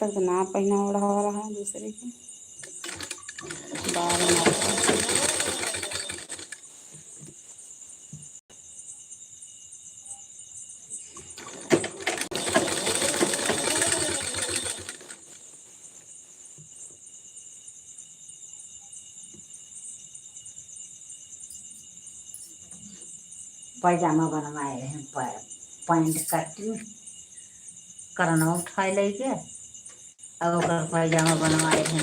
तक ना पहना ओढ़ा रहा है दूसरे के बार में। पैजामा बनवाए हैं, पैंट कटिंग करना उठाए लेके अब पैजामा बनवाए हैं।